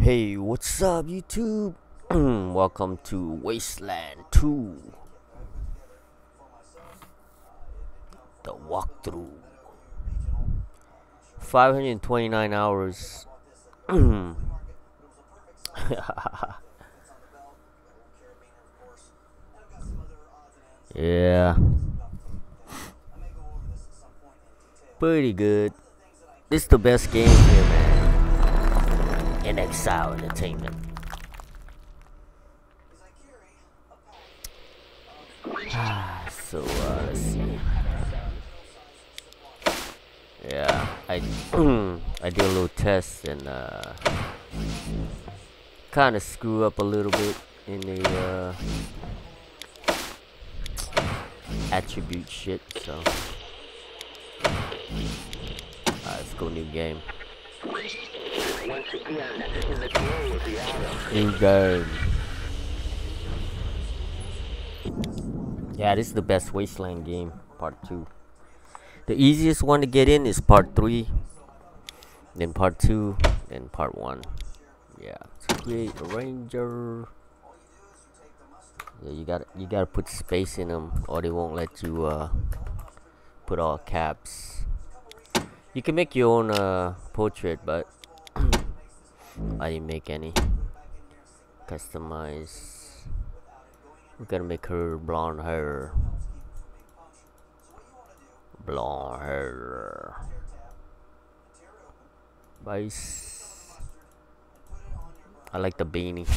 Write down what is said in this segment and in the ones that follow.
Hey, what's up, YouTube? Welcome to Wasteland 2, the walkthrough. 529 hours. Yeah, pretty good. This is the best game here, man. In Exile Entertainment. So, let's see. Yeah, I I did a little test and kind of screw up a little bit in the attribute shit. So, let's go new game. New game. Yeah, this is the best Wasteland game, part 2. The easiest one to get in is part 3, then part 2, then part 1. Yeah, to create a Ranger. Yeah, you gotta put space in them, or they won't let you put all caps. You can make your own portrait, but I didn't make any. Customize. We're gonna make her blonde hair. Blonde hair. Nice. I like the beanie.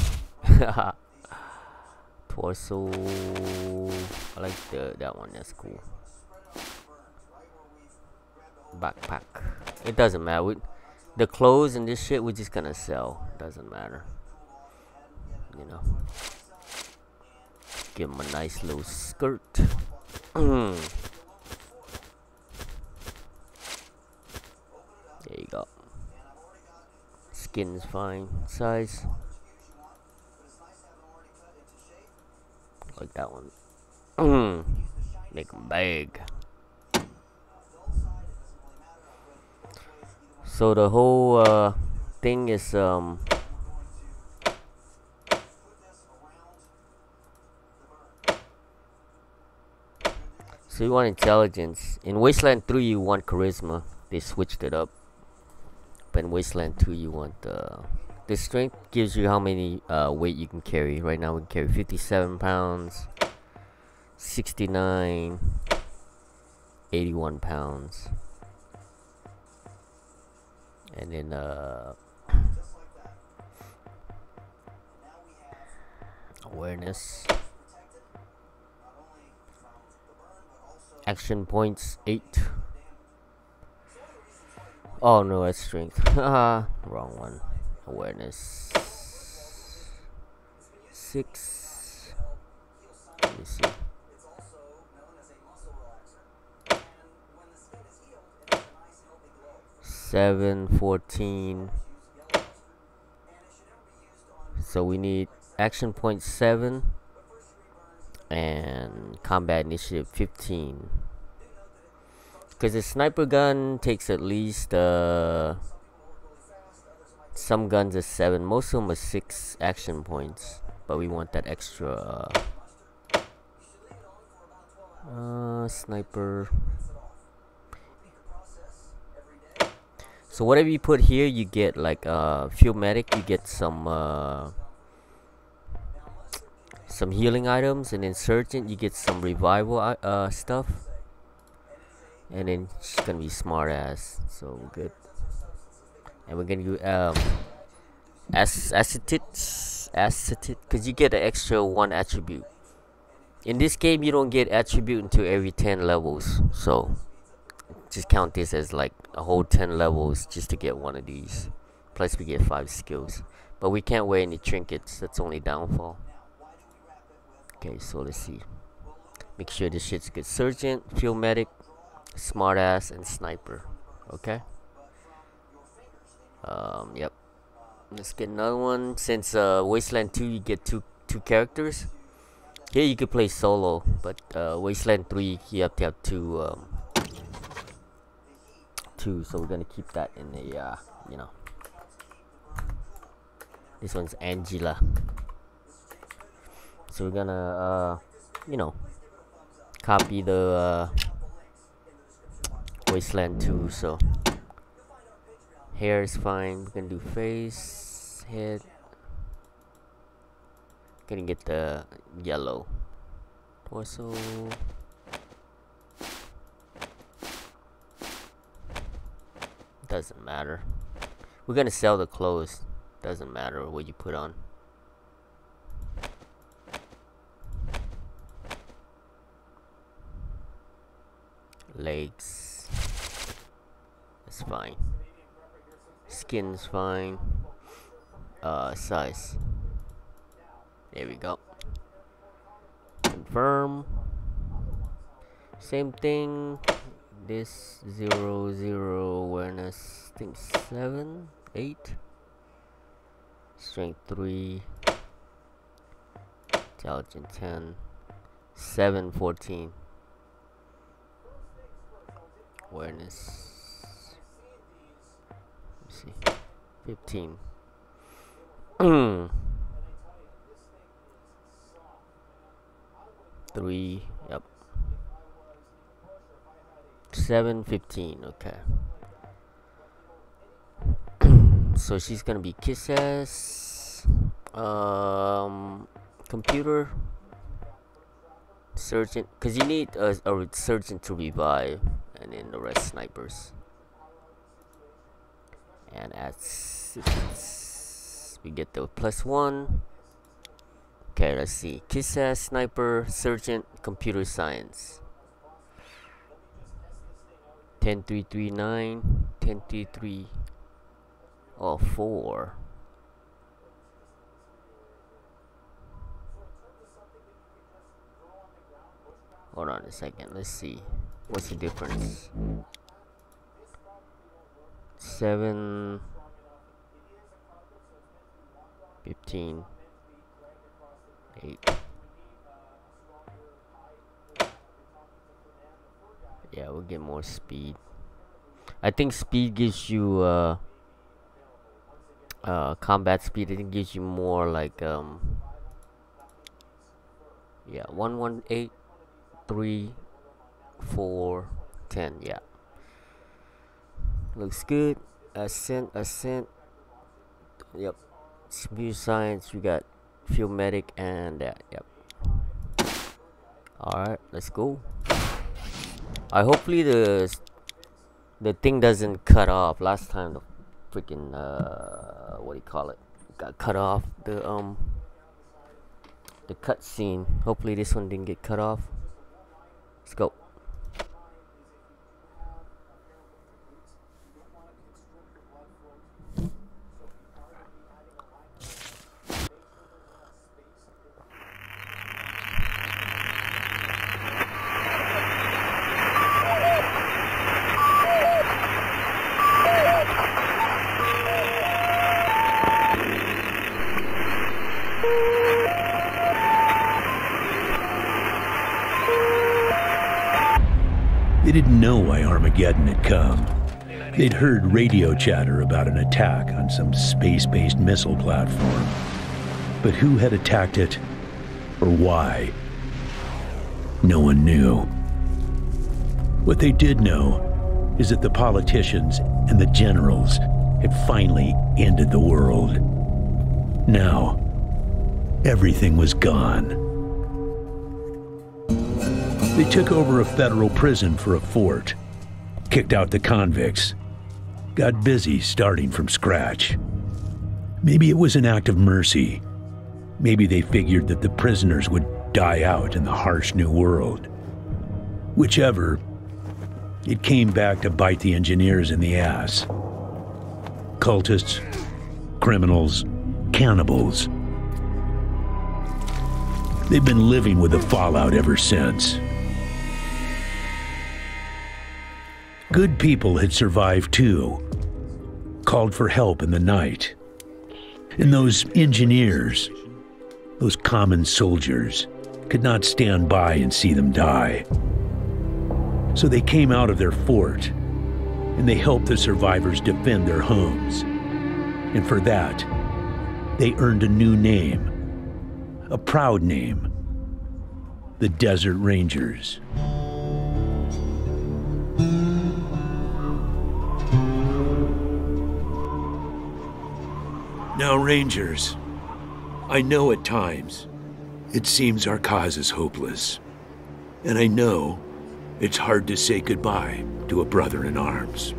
Torso. I like that one. That's cool. Backpack. It doesn't matter. The clothes and this shit, we're just gonna sell. Doesn't matter. You know. Give him a nice little skirt. There you go. Skin's fine. Size. Like that one. Make him big. So the whole thing is so you want intelligence. In Wasteland 3 you want charisma. They switched it up. But in Wasteland 2 you want the strength gives you how many weight you can carry. Right now we can carry 57 pounds, 69, 81 pounds. And then awareness. Action points 8. Oh no, that's strength. Wrong one. Awareness 6. Let me see. 7, 14. So we need action point 7 and combat initiative 15. Because the sniper gun takes at least some guns are 7, most of them are 6 action points, but we want that extra sniper. So whatever you put here, you get like field medic, you get some healing items, and then sergeant you get some revival stuff. And then she's gonna be smart ass, so good. And we're gonna do acetate, because you get an extra 1 attribute. In this game, you don't get attribute until every 10 levels, so just count this as like a whole 10 levels just to get one of these. Plus, we get 5 skills, but we can't wear any trinkets. That's only downfall. Okay, so let's see. Make sure this shit's good. Sergeant, field medic, smartass, and sniper. Okay. Yep. Let's get another one. Since Wasteland 2 you get two characters. Here you could play solo, but Wasteland 3 you have to have two. So we're gonna keep that in the you know. This one's Angela. So we're gonna, you know, copy the Wasteland 2. So hair is fine. We're gonna do face, head. Gonna get the yellow torso. Doesn't matter. We're gonna sell the clothes. Doesn't matter what you put on. Legs. That's fine. Skin's fine. Size. There we go. Confirm. Same thing. This 0 awareness. I think 7, 8. Strength 3. Intelligence 10. 7, 14. Awareness. Let's see. 15. 3. Yep. 7, 15. Okay. So she's gonna be kiss ass. Computer. Surgeon, because you need a surgeon to revive, and then the rest snipers. And at 6, we get the +1. Okay, let's see. Kiss ass, sniper, surgeon, computer science. 10339, 103. Oh, 4. Hold on a second. Let's see. What's the difference? 7, 15, 8. Yeah, we'll get more speed. I think speed gives you combat speed. I think gives you more like yeah, 118, 3, 4, 10. Yeah, looks good. Ascent. Yep. Computer science. We got field medic and that. Yep. All right, let's go. Hopefully the thing doesn't cut off. Last time the freaking what do you call it? Got cut off. The cutscene. Hopefully this one didn't get cut off. Let's go. They didn't know why Armageddon had come. They'd heard radio chatter about an attack on some space-based missile platform. But who had attacked it, or why? No one knew. What they did know is that the politicians and the generals had finally ended the world. Now, everything was gone. They took over a federal prison for a fort, kicked out the convicts, got busy starting from scratch. Maybe it was an act of mercy. Maybe they figured that the prisoners would die out in the harsh new world. Whichever, it came back to bite the engineers in the ass. Cultists, criminals, cannibals. They've been living with the fallout ever since. Good people had survived too, called for help in the night. And those engineers, those common soldiers, could not stand by and see them die. So they came out of their fort, and they helped the survivors defend their homes. And for that, they earned a new name. A proud name. The Desert Rangers. Now, Rangers, I know at times it seems our cause is hopeless. And I know it's hard to say goodbye to a brother in arms.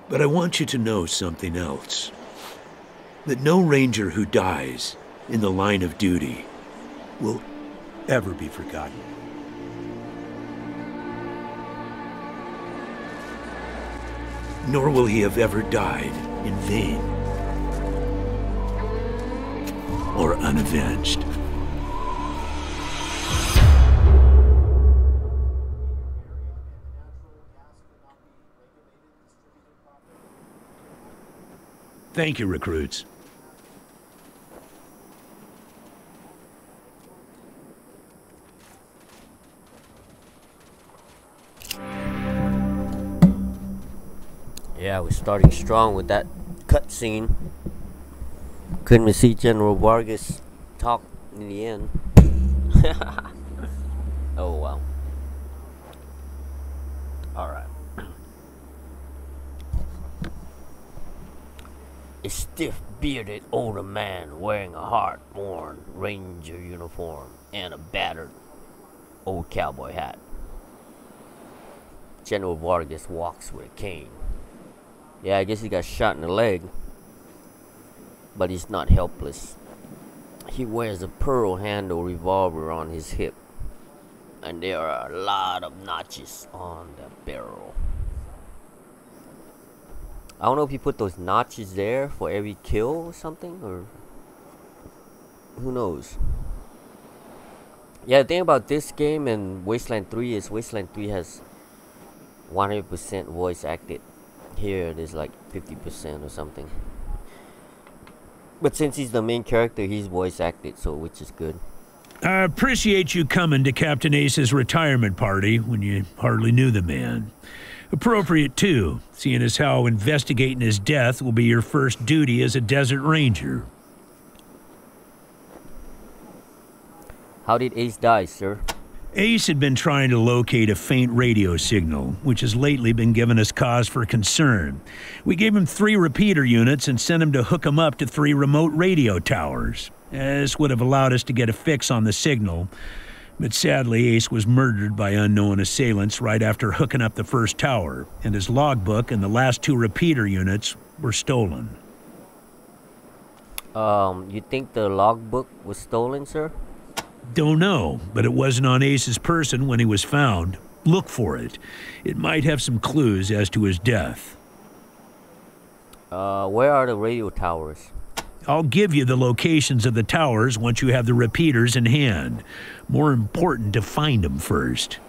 But I want you to know something else. That no Ranger who dies in the line of duty will ever be forgotten. Nor will he have ever died in vain or unavenged. Thank you, recruits. Yeah, we're starting strong with that cutscene. Couldn't see General Vargas talk in the end. Oh wow. Alright. A stiff-bearded older man wearing a hard-worn Ranger uniform and a battered old cowboy hat. General Vargas walks with a cane. Yeah, I guess he got shot in the leg, but he's not helpless. He wears a pearl handle revolver on his hip, and there are a lot of notches on the barrel. I don't know if he put those notches there for every kill or something, or who knows. Yeah, the thing about this game and Wasteland 3 is Wasteland 3 has 100% voice acted. Here it is like 50% or something. But since he's the main character, he's voice acted, so which is good. I appreciate you coming to Captain Ace's retirement party when you hardly knew the man. Appropriate, too, seeing as how investigating his death will be your first duty as a Desert Ranger. How did Ace die, sir? Ace had been trying to locate a faint radio signal, which has lately been giving us cause for concern. We gave him 3 repeater units and sent him to hook them up to 3 remote radio towers. This would have allowed us to get a fix on the signal. But sadly, Ace was murdered by unknown assailants right after hooking up the first tower, and his logbook and the last 2 repeater units were stolen. You think the logbook was stolen, sir? Don't know, but it wasn't on Ace's person when he was found. Look for it. It might have some clues as to his death. Where are the radio towers? I'll give you the locations of the towers once you have the repeaters in hand. More important to find them first.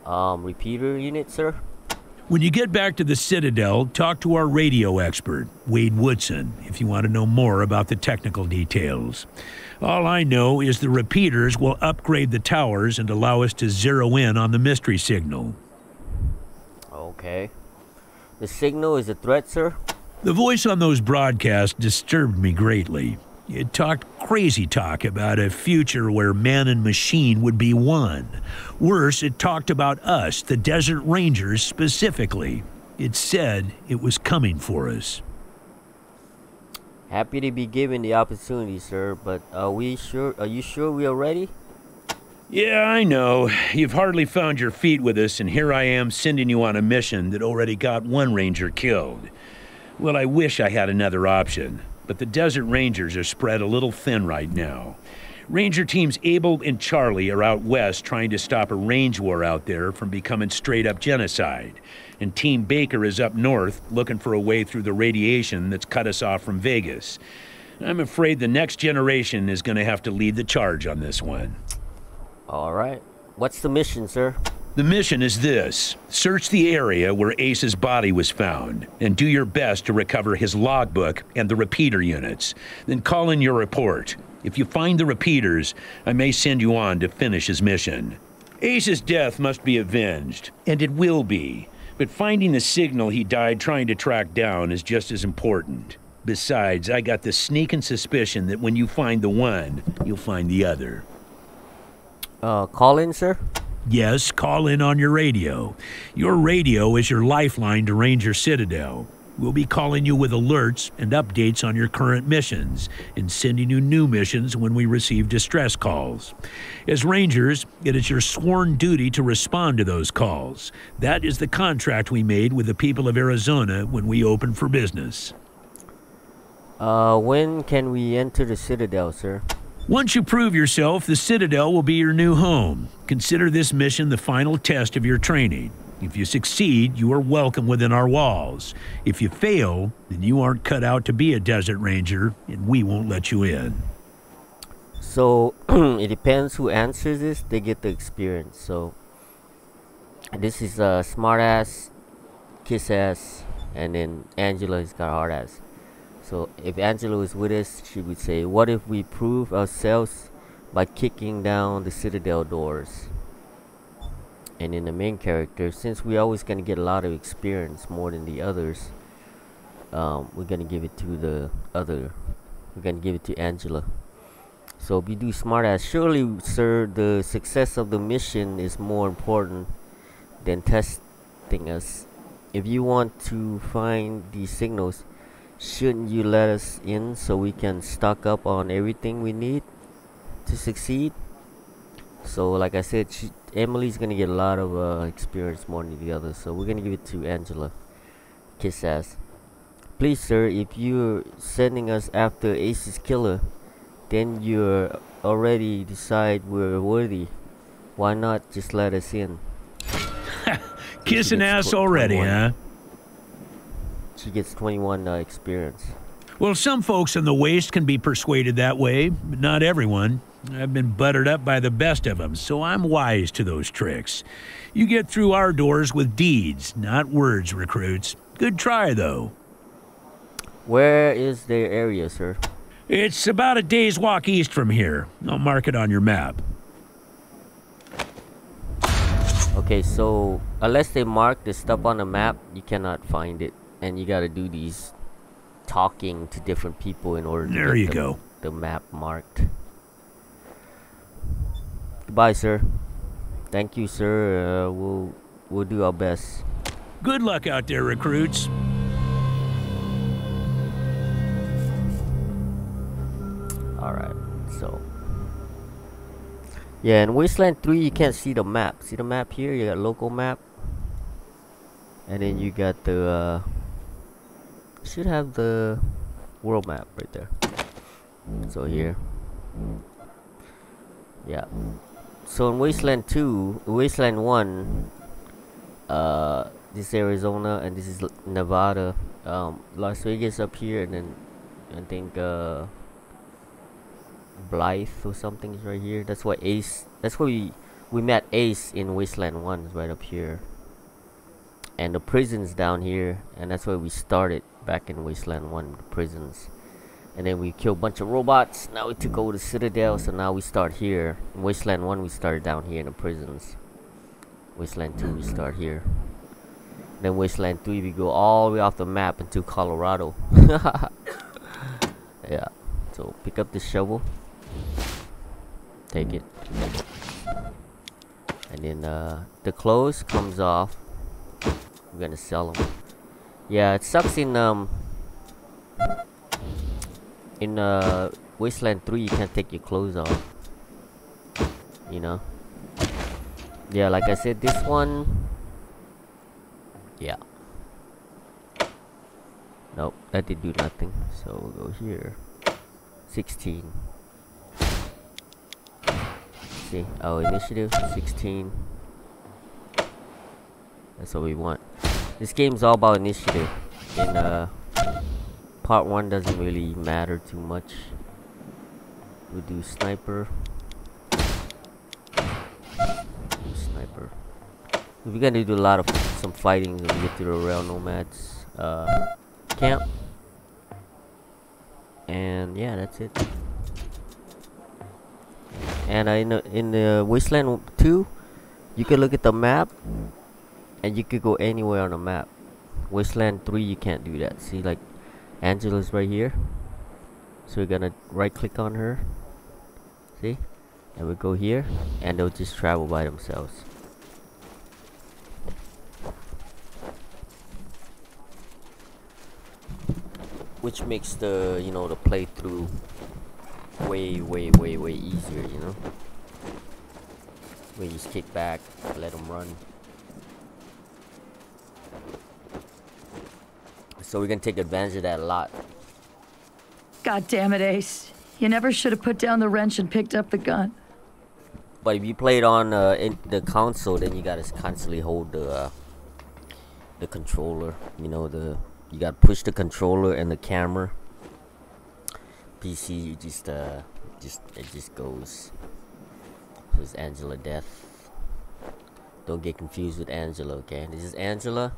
Repeater unit, sir? When you get back to the Citadel, talk to our radio expert, Wade Woodson, if you want to know more about the technical details. All I know is the repeaters will upgrade the towers and allow us to zero in on the mystery signal. Okay. The signal is a threat, sir? The voice on those broadcasts disturbed me greatly. It talked crazy talk about a future where man and machine would be one. Worse, it talked about us, the Desert Rangers, specifically. It said it was coming for us. Happy to be given the opportunity, sir, but are you sure we are ready? Yeah, I know. You've hardly found your feet with us, and here I am sending you on a mission that already got 1 Ranger killed. Well, I wish I had another option, but the Desert Rangers are spread a little thin right now. Ranger teams Abel and Charlie are out west trying to stop a range war out there from becoming straight-up genocide. And Team Baker is up north looking for a way through the radiation that's cut us off from Vegas. I'm afraid the next generation is going to have to lead the charge on this one. All right. What's the mission, sir? The mission is this. Search the area where Ace's body was found, and do your best to recover his logbook and the repeater units. Then call in your report. If you find the repeaters, I may send you on to finish his mission. Ace's death must be avenged, and it will be. But finding the signal he died trying to track down is just as important. Besides, I got the sneaking suspicion that when you find the one, you'll find the other. Call in, sir? Yes, call in on your radio. Your radio is your lifeline to Ranger Citadel. We'll be calling you with alerts and updates on your current missions, and sending you new missions when we receive distress calls. As Rangers, it is your sworn duty to respond to those calls. That is the contract we made with the people of Arizona when we opened for business. When can we enter the Citadel, sir? Once you prove yourself, the Citadel will be your new home. Consider this mission the final test of your training. If you succeed, you are welcome within our walls. If you fail, then you aren't cut out to be a desert ranger, and we won't let you in. So, it depends who answers this, they get the experience. So, this is Smartass, Kissass, and then Angela has got Hardass. So, if Angela was with us, she would say, what if we prove ourselves by kicking down the Citadel doors? And in the main character, since we're always going to get a lot of experience more than the others, we're going to give it to the other. We're going to give it to Angela. So if you do Smartass, surely, sir, the success of the mission is more important than testing us. If you want to find these signals, shouldn't you let us in so we can stock up on everything we need to succeed? So like I said, Emily's gonna get a lot of experience more than the others, so we're gonna give it to Angela. Kissass. Please, sir, if you're sending us after Ace's killer, then you're already decide we're worthy. Why not just let us in? Kissing ass already, 21. Huh? She gets 21 experience. Well, some folks in the Waste can be persuaded that way, but not everyone. I've been buttered up by the best of them, so I'm wise to those tricks. You get through our doors with deeds, not words, recruits. Good try, though. Where is their area, sir? It's about a day's walk east from here. I'll mark it on your map. Okay, so unless they mark the stuff on the map, you cannot find it. And you gotta do these talking to different people in order to get the map marked. Goodbye, sir. Thank you, sir. We'll do our best. Good luck out there, recruits. Alright, so yeah, in Wasteland 3 you can't see the map. See the map here? You got local map, and then you got the should have the world map right there. So here, yeah. So in Wasteland 2, Wasteland 1, this is Arizona and this is Nevada. Las Vegas up here, and then I think Blythe or something is right here. That's why Ace. That's where we met Ace in Wasteland 1, is right up here. And the prison's down here, and that's where we started back in Wasteland 1, the prisons. And then we killed a bunch of robots. Now we took over the Citadel, so now we start here. In Wasteland 1 we started down here in the prisons. Wasteland 2 we start here. Then Wasteland 3 we go all the way off the map into Colorado. Yeah. So pick up the shovel. Take it. And then the clothes comes off. We're gonna sell them. Yeah, it sucks in Wasteland 3 you can't take your clothes off. You know? Yeah, like I said, this one, yeah. Nope, that did do nothing. So we'll go here. 16. See, our initiative 16. That's what we want. This game's all about initiative. In part 1 doesn't really matter too much. We do sniper. Sniper. We're gonna do a lot of some fighting when we get to the Rail Nomads camp. And yeah, that's it. And in the Wasteland 2, you can look at the map, and you could go anywhere on the map. Wasteland 3, you can't do that. See, like, Angela's right here. So we're gonna right click on her. See? And we go here, and they'll just travel by themselves. Which makes the, you know, the playthrough way easier, you know? We just kick back, let them run. So we're gonna take advantage of that a lot. God damn it, Ace. You never should have put down the wrench and picked up the gun. But if you play it on in the console, then you gotta constantly hold the controller. You know, you gotta push the controller and the camera. PC, you just it just goes. This is Angela Deth. Don't get confused with Angela, okay? This is Angela,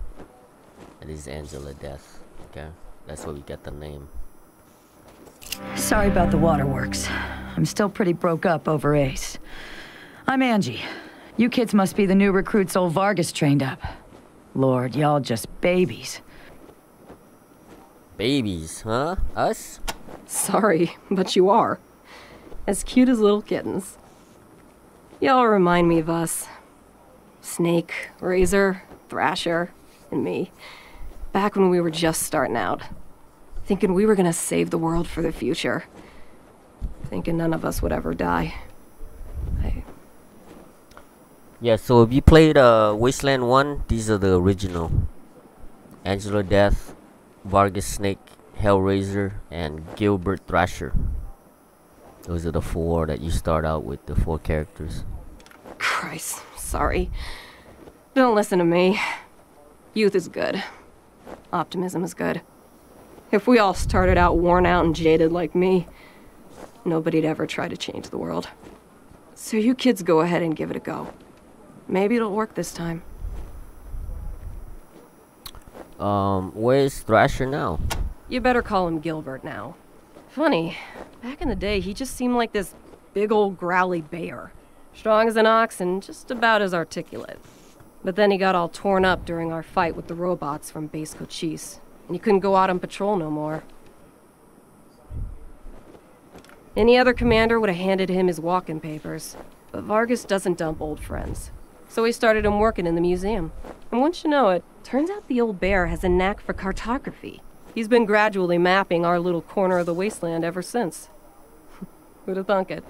and this is Angela Deth, okay? That's where we get the name. Sorry about the waterworks. I'm still pretty broke up over Ace. I'm Angie. You kids must be the new recruits old Vargas trained up. Lord, y'all just babies. Babies, huh? Us? Sorry, but you are. As cute as little kittens. Y'all remind me of us. Snake, Razor, Thrasher, and me. Back when we were just starting out. Thinking we were gonna save the world for the future. Thinking none of us would ever die. Yeah, so if you played Wasteland 1, these are the original. Angela Deth, Vargas Snake, Hellraiser, and Gilbert Thrasher. Those are the 4 that you start out with, the 4 characters. Christ, sorry. Don't listen to me. Youth is good. Optimism is good. If we all started out worn out and jaded like me, nobody'd ever try to change the world. So you kids go ahead and give it a go. Maybe it'll work this time. Where's Thrasher now? You better call him Gilbert now. Funny, back in the day, he just seemed like this big old growly bear. Strong as an ox and just about as articulate. But then he got all torn up during our fight with the robots from Base Cochise, and he couldn't go out on patrol no more. Any other commander would have handed him his walking papers, but Vargas doesn't dump old friends. So he started him working in the museum. And once you know it, turns out the old bear has a knack for cartography. He's been gradually mapping our little corner of the wasteland ever since. Who'd have thunk it?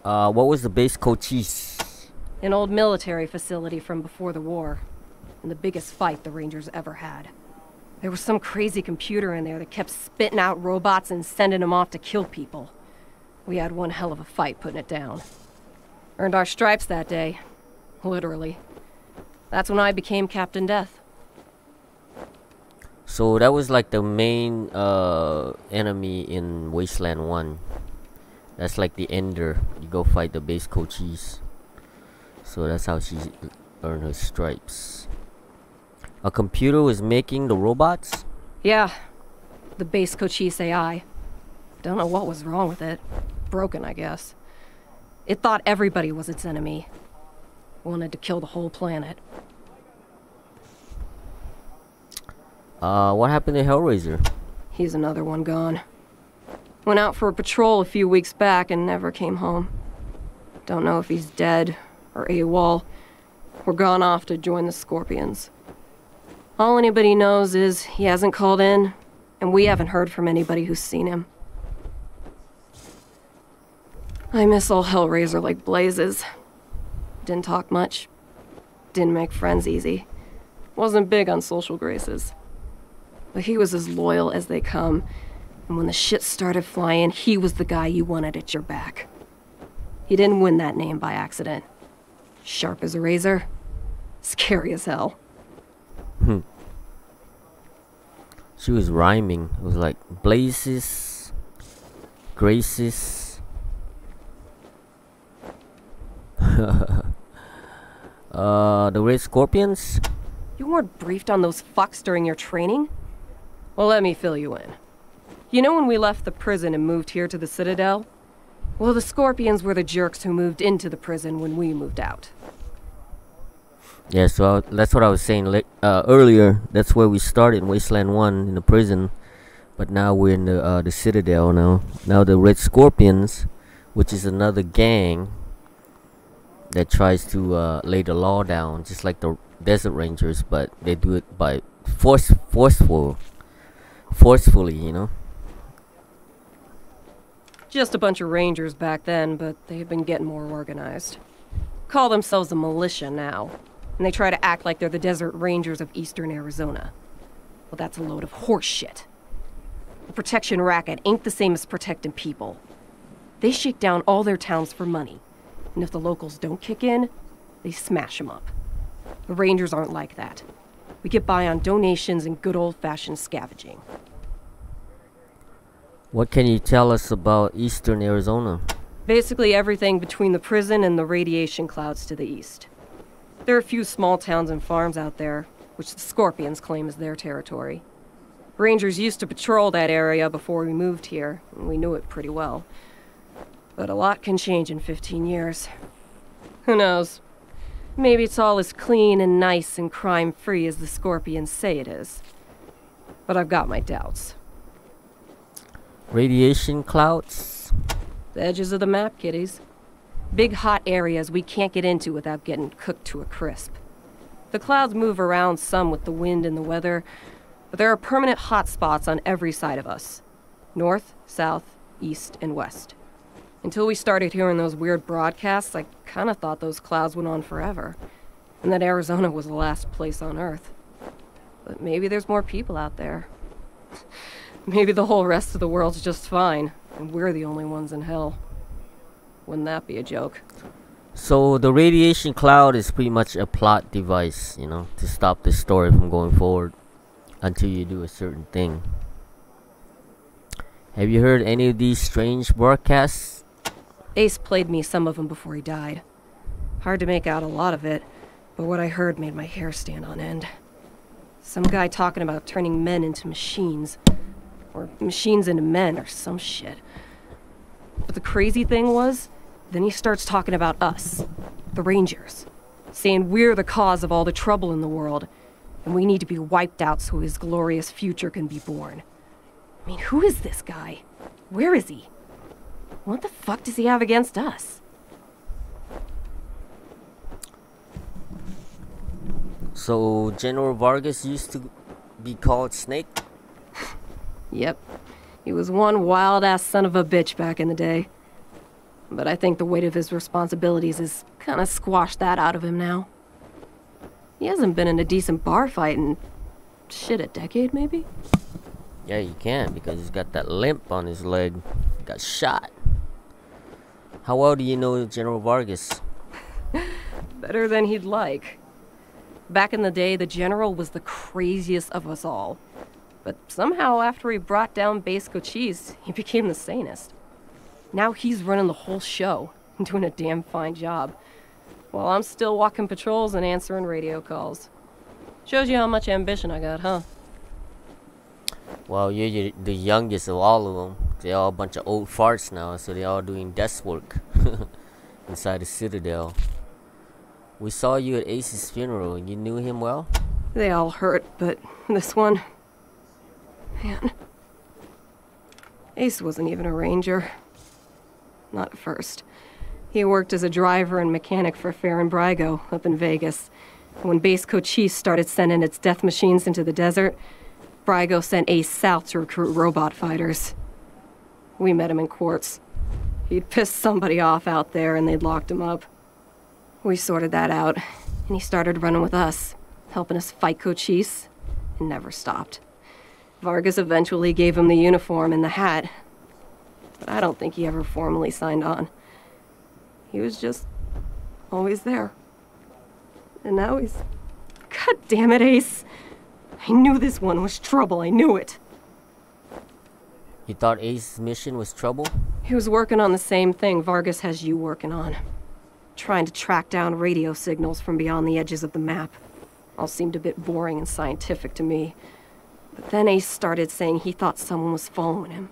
What was the Base Cochise? An old military facility from before the war. And the biggest fight the Rangers ever had. There was some crazy computer in there that kept spitting out robots and sending them off to kill people. We had one hell of a fight putting it down. Earned our stripes that day. Literally. That's when I became Captain Deth. So that was like the main enemy in Wasteland 1. That's like the Ender. You go fight the Base Cochise. So that's how she earned her stripes. A computer was making the robots? Yeah. The Base Cochise AI. Don't know what was wrong with it. Broken, I guess. It thought everybody was its enemy. Wanted to kill the whole planet. What happened to Hellraiser? He's another one gone. Went out for a patrol a few weeks back and never came home. Don't know if he's dead or AWOL or gone off to join the Scorpions. All anybody knows is he hasn't called in, and we haven't heard from anybody who's seen him. I miss old Hellraiser like blazes. Didn't talk much. Didn't make friends easy. Wasn't big on social graces. But he was as loyal as they come, and when the shit started flying, he was the guy you wanted at your back. He didn't win that name by accident. Sharp as a razor, scary as hell. She was rhyming. It was like blazes, graces. The Red Scorpions? You weren't briefed on those fucks during your training? Well, let me fill you in. You know when we left the prison and moved here to the Citadel? Well, the Scorpions were the jerks who moved into the prison when we moved out. Yeah, so that's what I was saying earlier. That's where we started in Wasteland 1 in the prison. But now we're in the Citadel now. Now the Red Scorpions, which is another gang that tries to lay the law down, just like the Desert Rangers, but they do it by forcefully, you know. Just a bunch of rangers back then, but they've been getting more organized. Call themselves a militia now, and they try to act like they're the Desert Rangers of Eastern Arizona. Well, that's a load of horse shit. The protection racket ain't the same as protecting people. They shake down all their towns for money, and if the locals don't kick in, they smash them up. The Rangers aren't like that. We get by on donations and good old-fashioned scavenging. What can you tell us about Eastern Arizona? Basically everything between the prison and the radiation clouds to the east. There are a few small towns and farms out there, which the Scorpions claim is their territory. Rangers used to patrol that area before we moved here, and we knew it pretty well. But a lot can change in 15 years. Who knows? Maybe it's all as clean and nice and crime-free as the Scorpions say it is. But I've got my doubts. Radiation clouds? The edges of the map, kiddies. Big hot areas we can't get into without getting cooked to a crisp. The clouds move around some with the wind and the weather, but there are permanent hot spots on every side of us. North, south, east, and west. Until we started hearing those weird broadcasts, I kind of thought those clouds went on forever, and that Arizona was the last place on Earth. But maybe there's more people out there. Maybe the whole rest of the world's just fine, and we're the only ones in hell. Wouldn't that be a joke? So the radiation cloud is pretty much a plot device, you know, to stop the story from going forward until you do a certain thing. Have you heard any of these strange broadcasts? Ace played me some of them before he died. Hard to make out a lot of it, but what I heard made my hair stand on end. Some guy talking about turning men into machines. Or machines into men, or some shit. But the crazy thing was, then he starts talking about us, the Rangers, saying we're the cause of all the trouble in the world, and we need to be wiped out so his glorious future can be born. I mean, who is this guy? Where is he? What the fuck does he have against us? So General Vargas used to be called Snake? Yep. He was one wild-ass son of a bitch back in the day. But I think the weight of his responsibilities has kind of squashed that out of him now. He hasn't been in a decent bar fight in, shit, a decade maybe? Yeah, you can't because he's got that limp on his leg. He got shot. How well do you know General Vargas? Better than he'd like. Back in the day, the General was the craziest of us all. But somehow, after he brought down Base Cochise, he became the sanest. Now he's running the whole show and doing a damn fine job, while I'm still walking patrols and answering radio calls. Shows you how much ambition I got, huh? Well, you're the youngest of all of them. They're all a bunch of old farts now, so they're all doing desk work inside the Citadel. We saw you at Ace's funeral. You knew him well? They all hurt, but this one... Man. Ace wasn't even a ranger. Not at first. He worked as a driver and mechanic for Farron Brygo up in Vegas. When Base Cochise started sending its death machines into the desert, Brygo sent Ace south to recruit robot fighters. We met him in Quartz. He'd pissed somebody off out there and they'd locked him up. We sorted that out, and he started running with us, helping us fight Cochise, and never stopped. Vargas eventually gave him the uniform and the hat, but I don't think he ever formally signed on. He was just always there. And now he's... God damn it, Ace! I knew this one was trouble, I knew it! You thought Ace's mission was trouble? He was working on the same thing Vargas has you working on. Trying to track down radio signals from beyond the edges of the map. All seemed a bit boring and scientific to me. But then Ace started saying he thought someone was following him.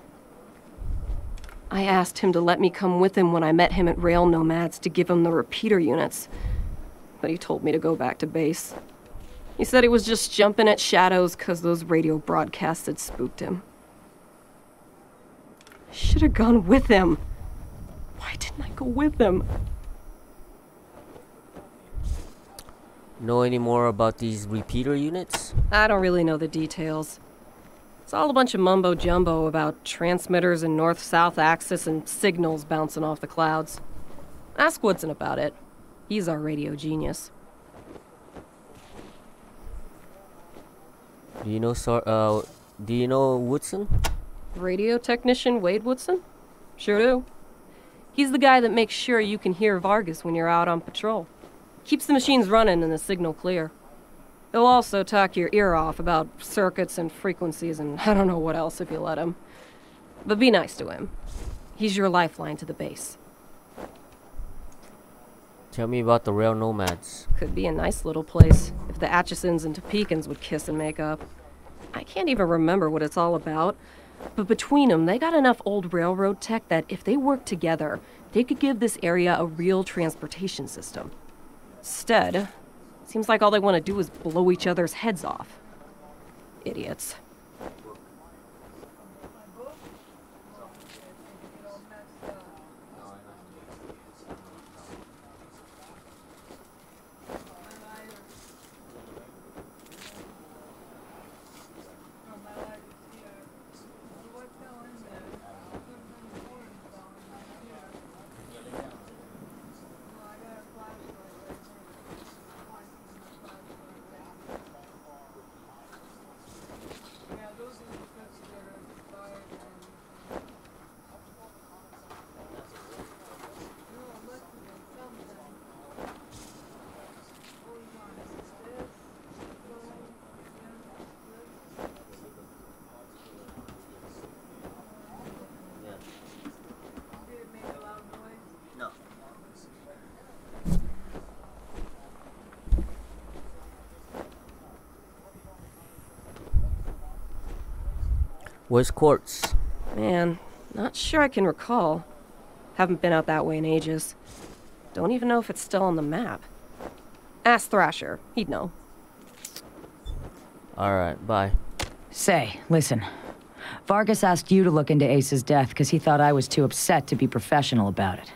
I asked him to let me come with him when I met him at Rail Nomads to give him the repeater units. But he told me to go back to base. He said he was just jumping at shadows because those radio broadcasts had spooked him. I should have gone with him. Why didn't I go with him? Know any more about these repeater units? I don't really know the details. It's all a bunch of mumbo-jumbo about transmitters and north-south axis and signals bouncing off the clouds. Ask Woodson about it. He's our radio genius. Do you know Woodson? Radio technician Wade Woodson? Sure do. He's the guy that makes sure you can hear Vargas when you're out on patrol. Keeps the machines running and the signal clear. He'll also talk your ear off about circuits and frequencies and I don't know what else if you let him. But be nice to him. He's your lifeline to the base. Tell me about the Rail Nomads. Could be a nice little place if the Atchisons and Topekans would kiss and make up. I can't even remember what it's all about, but between them, they got enough old railroad tech that if they worked together, they could give this area a real transportation system. Instead, seems like all they want to do is blow each other's heads off. Idiots. Where's Quartz? Man, not sure I can recall. Haven't been out that way in ages. Don't even know if it's still on the map. Ask Thrasher. He'd know. Alright, bye. Say, listen. Vargas asked you to look into Ace's death because he thought I was too upset to be professional about it.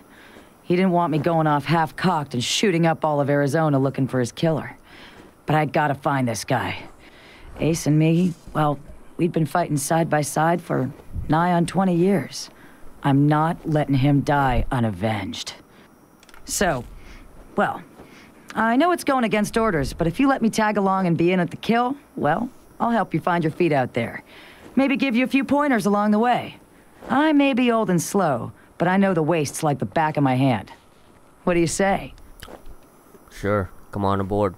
He didn't want me going off half-cocked and shooting up all of Arizona looking for his killer. But I gotta find this guy. Ace and me, well, we'd been fighting side by side for nigh on 20 years. I'm not letting him die unavenged. So, well, I know it's going against orders, but if you let me tag along and be in at the kill, well, I'll help you find your feet out there. Maybe give you a few pointers along the way. I may be old and slow, but I know the wastes like the back of my hand. What do you say? Sure, come on aboard.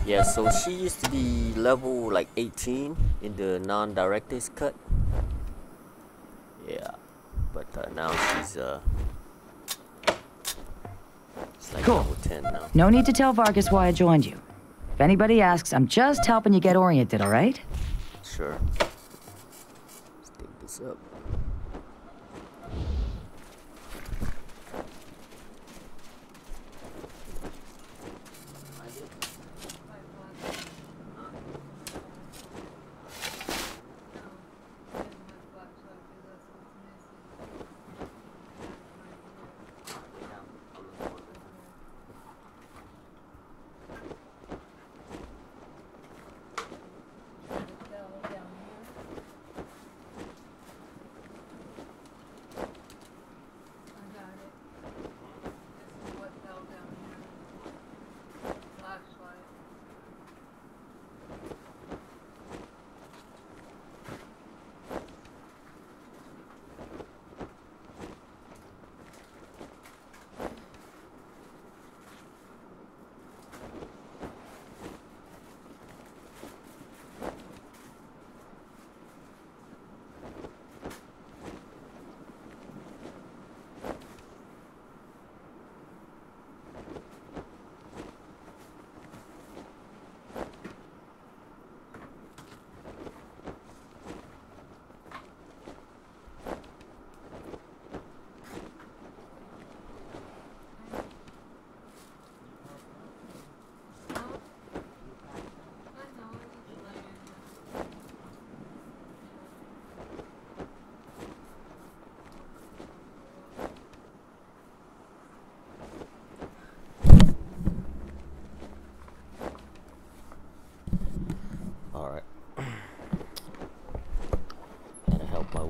Yeah, so she used to be level like 18 in the non-director's cut. Yeah, but now she's like cool. level 10 now. No need to tell Vargas why I joined you. If anybody asks, I'm just helping you get oriented, all right? Sure. Let's dig this up.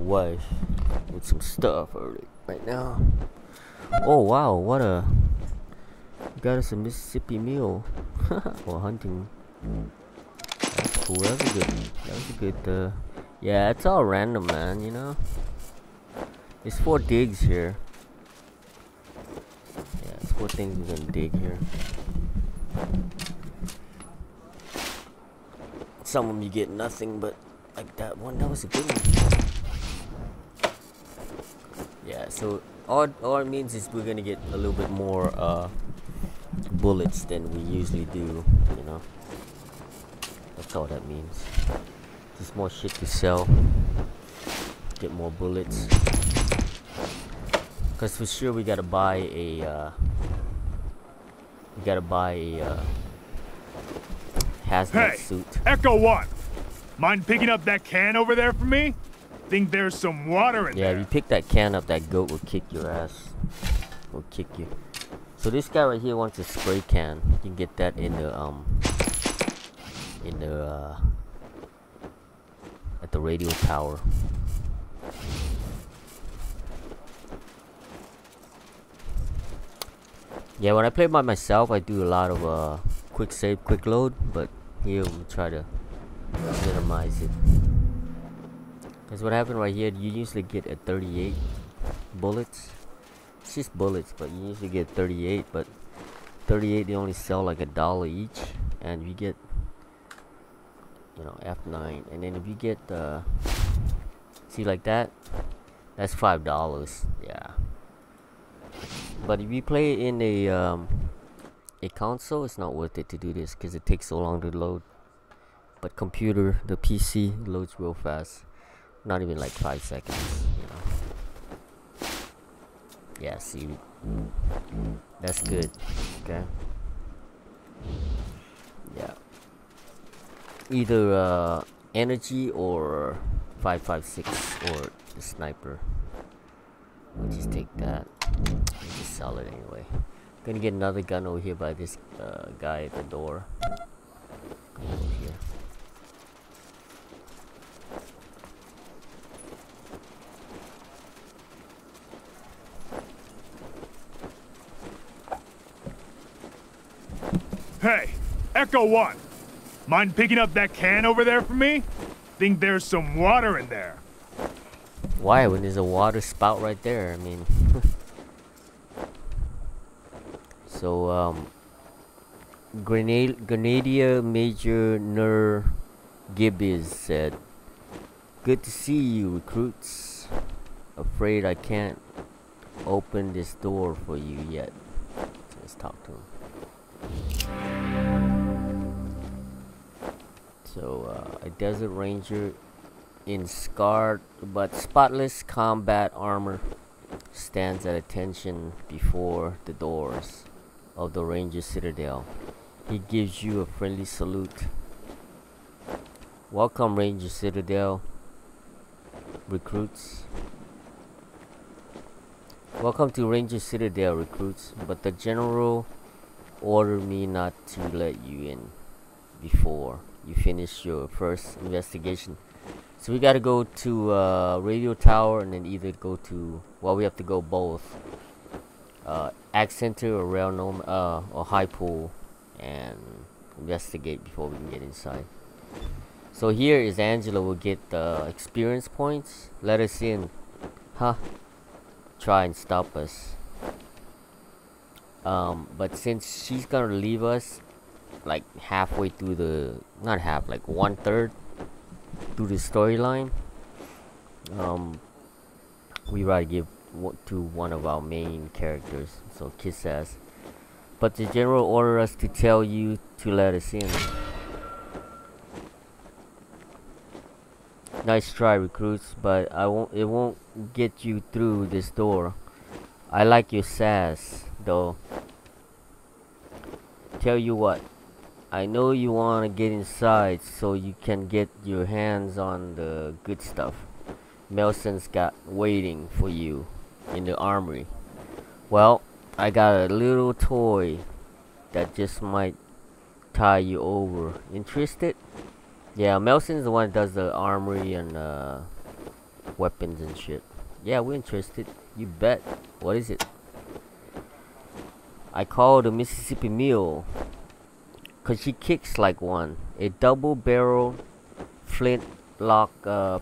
wife with some stuff early right now. Oh wow, what a got us a Mississippi meal. Or hunting. That's cool. That was a good yeah, it's all random, man, you know. There's 4 digs here. Yeah, it's 4 things we're gonna dig here. Some of them you get nothing, but like that one, that was a good one. Yeah, so all it means is we're gonna get a little bit more bullets than we usually do, you know. That's all that means. Just more shit to sell. Get more bullets. Cause for sure we gotta buy a hazmat suit. Echo 1. Mind picking up that can over there for me? Think there's some water in there. Yeah, if you pick that can up, that goat will kick your ass. Will kick you. So this guy right here wants a spray can. You can get that in the at the radio tower. Yeah, when I play by myself, I do a lot of quick save, quick load, but here we try to minimize it. Cause what happened right here, you usually get a 38 bullets. It's just bullets, but you usually get 38. But 38 they only sell like $1 each, and you get, you know, F9. And then if you get see like that, that's $5. Yeah. But if you play in a console, it's not worth it to do this because it takes so long to load. But computer, the PC loads real fast. Not even like 5 seconds, you know. Yeah, see, that's good. Okay. Yeah. Either energy or 5.56 or the sniper. We'll just take that. We'll just sell it anyway. Gonna get another gun over here by this guy at the door. Over here. Hey, Echo 1. Mind picking up that can over there for me? Think there's some water in there. Why? When there's a water spout right there, I mean. So, Grenadier Major Nur Gibbies said, "Good to see you, recruits. Afraid I can't open this door for you yet." So let's talk to him. So, a Desert Ranger in scarred but spotless combat armor stands at attention before the doors of the Ranger Citadel. He gives you a friendly salute. Welcome, Ranger Citadel recruits. Welcome to Ranger Citadel, recruits, but the General ordered me not to let you in before you finish your first investigation. So we gotta go to radio tower and then either go to, well, we have to go both. Ag Center or Rail Gnome, or High Pool, and investigate before we can get inside. So here is Angela will get the experience points. Let us in. Huh? Try and stop us. But since she's gonna leave us like halfway through the, not half, like 1/3 through the storyline, we rather give to one of our main characters, so kiss ass. But the General ordered us to tell you to let us in. Nice try, recruits, but it won't get you through this door. I like your sass, though. Tell you what, I know you want to get inside so you can get your hands on the good stuff. Melson's got waiting for you in the armory. Well, I got a little toy that just might tie you over. Interested? Yeah, Melson's the one that does the armory and weapons and shit. Yeah, we're interested. You bet. What is it? I call the Mississippi Mule, 'cause she kicks like one. A double-barrel flintlock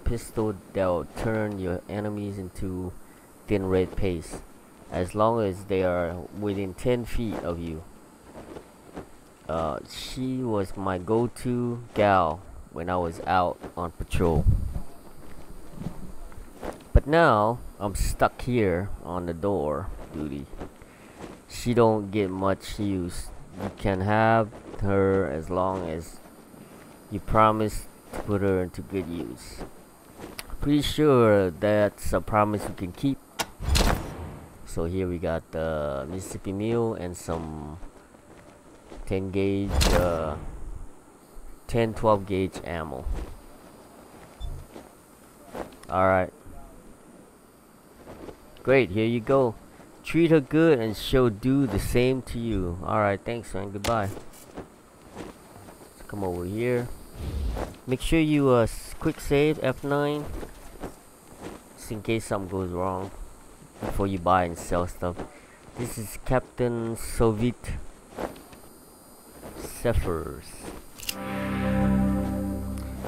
pistol that'll turn your enemies into thin red paste, as long as they are within 10 feet of you. She was my go-to gal when I was out on patrol. But now, I'm stuck here on the door duty. She don't get much use. You can have her as long as you promise to put her into good use. Pretty sure that's a promise we can keep. So here we got the Mississippi Mule and some 10 gauge, 12 gauge ammo. Alright. Great, here you go. Treat her good and she'll do the same to you. Alright, thanks man, goodbye. Let's come over here. Make sure you quick save F9, just in case something goes wrong before you buy and sell stuff. This is Captain Soviet Cephers.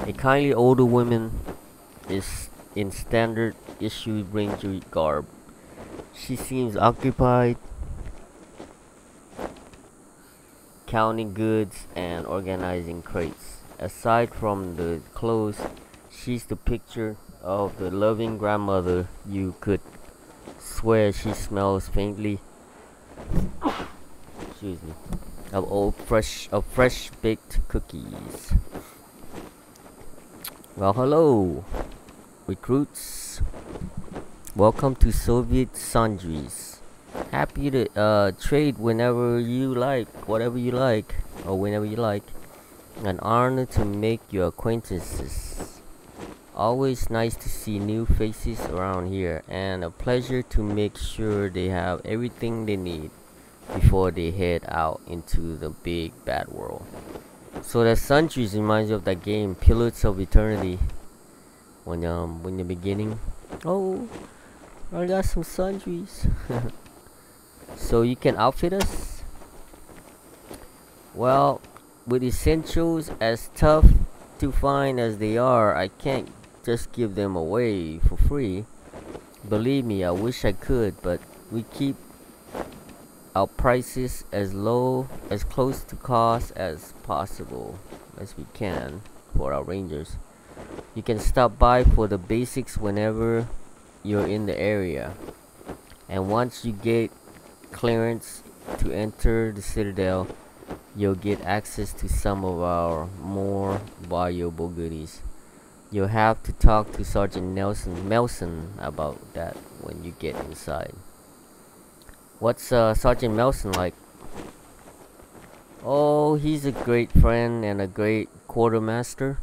A kindly older woman is in standard issue Ranger garb. She seems occupied counting goods and organizing crates. Aside from the clothes, she's the picture of the loving grandmother you could swear she smells faintly, excuse me, of fresh baked cookies. Well, hello recruits, welcome to Soviet Sundries. Happy to trade whenever you like, whatever you like, or whenever you like. An honor to make your acquaintances. Always nice to see new faces around here, and a pleasure to make sure they have everything they need before they head out into the big bad world. So that Sundries reminds you of that game Pillars of Eternity. When the beginning, oh, I got some Sundries. So you can outfit us? Well, with essentials as tough to find as they are, I can't just give them away for free. Believe me, I wish I could, but we keep our prices as low, as close to cost as possible as we can for our Rangers. You can stop by for the basics whenever you're in the area, and once you get clearance to enter the Citadel, you'll get access to some of our more valuable goodies. You'll have to talk to Sergeant Melson about that when you get inside. What's Sergeant Melson like? Oh, he's a great friend and a great quartermaster.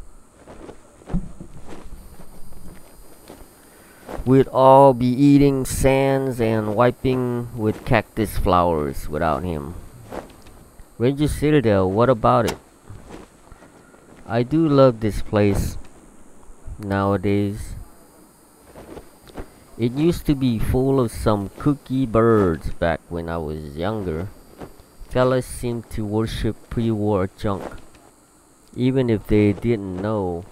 We'd all be eating sands and wiping with cactus flowers without him. Ranger Citadel, what about it? I do love this place nowadays. It used to be full of some kooky birds back when I was younger. Fellas seemed to worship pre-war junk, even if they didn't know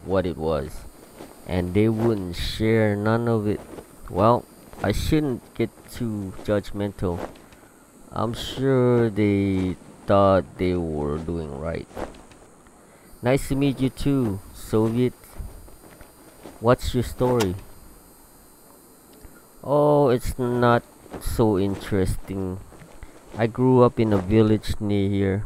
what it was, and they wouldn't share none of it. Well, I shouldn't get too judgmental. I'm sure they thought they were doing right. Nice to meet you too, Soviet. What's your story? Oh, it's not so interesting. I grew up in a village near here,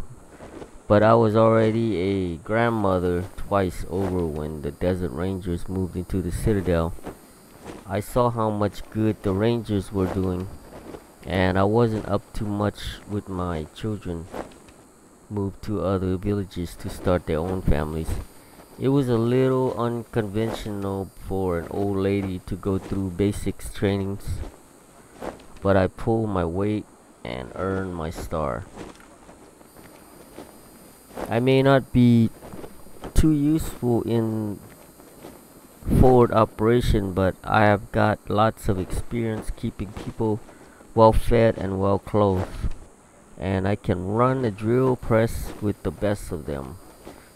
but I was already a grandmother twice over when the Desert Rangers moved into the Citadel. I saw how much good the Rangers were doing, and I wasn't up to much with my children. Moved to other villages to start their own families. It was a little unconventional for an old lady to go through basics trainings, but I pulled my weight and earned my star. I may not be too useful in straightforward operation, but I have got lots of experience keeping people well fed and well clothed, and I can run a drill press with the best of them.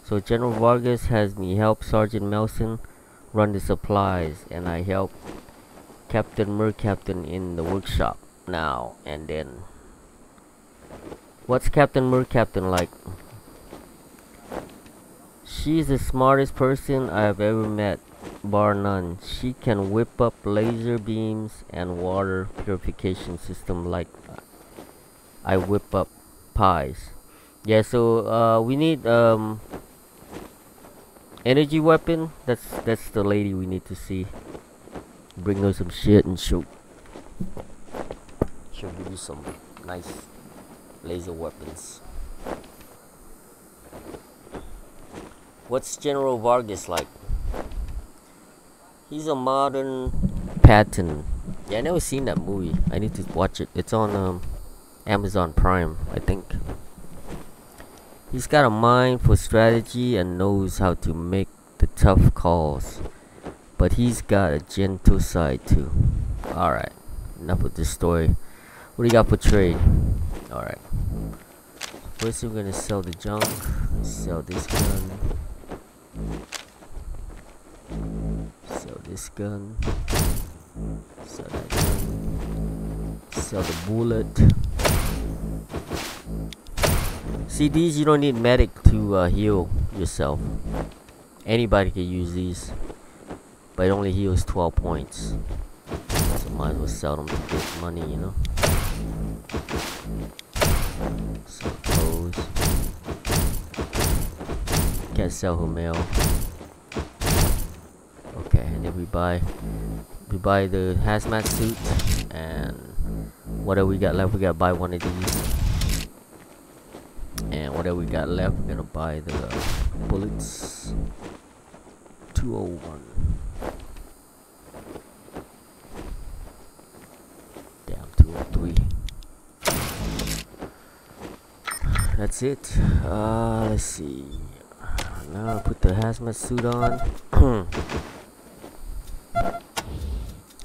So General Vargas has me help Sergeant Melson run the supplies, and I help Captain Mercaptain in the workshop now and then. What's Captain Mercaptain like? She's the smartest person I've ever met, bar none. She can whip up laser beams and water purification system like I whip up pies. Yeah, so we need energy weapon. That's the lady we need to see. Bring her some shit and shoot. She'll give you some nice laser weapons. What's General Vargas like? He's a modern Patton. Yeah, I never seen that movie. I need to watch it. It's on Amazon Prime, I think. He's got a mind for strategy and knows how to make the tough calls. But he's got a gentle side too. Alright, enough with this story. What do you got for trade? Alright. First we're gonna sell the junk. Sell this gun. Sell this gun. Sell that gun. Sell the bullet. See, these you don't need medic to heal yourself. Anybody can use these, but it only heals 12 points. So might as well sell them to get money, you know. Sell clothes. Can't sell her mail. Okay, and then we buy the hazmat suit, and whatever we got left, we gotta buy one of these. And whatever we got left, we're gonna buy the bullets. 201. Damn, 203. That's it. Let's see. Now I put the hazmat suit on.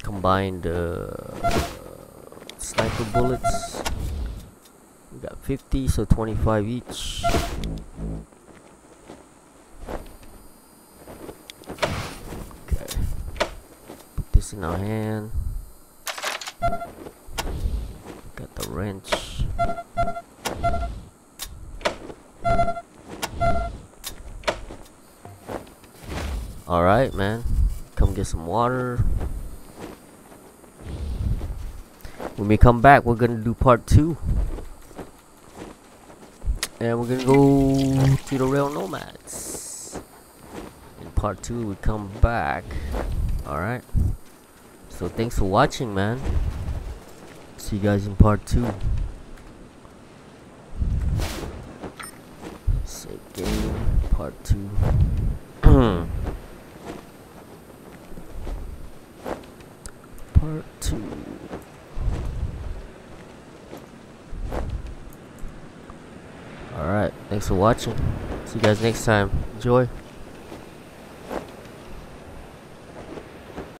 Combine the sniper bullets. We got 50, so 25 each. Okay. Put this in our hand. Got the wrench. Alright, man. Come get some water. When we come back, we're gonna do part 2. And we're gonna go to the Rail Nomads. In part 2, we come back. Alright. So thanks for watching, man. See you guys in part 2. Save game, part 2. Part 2. Alright, thanks for watching. See you guys next time. Enjoy.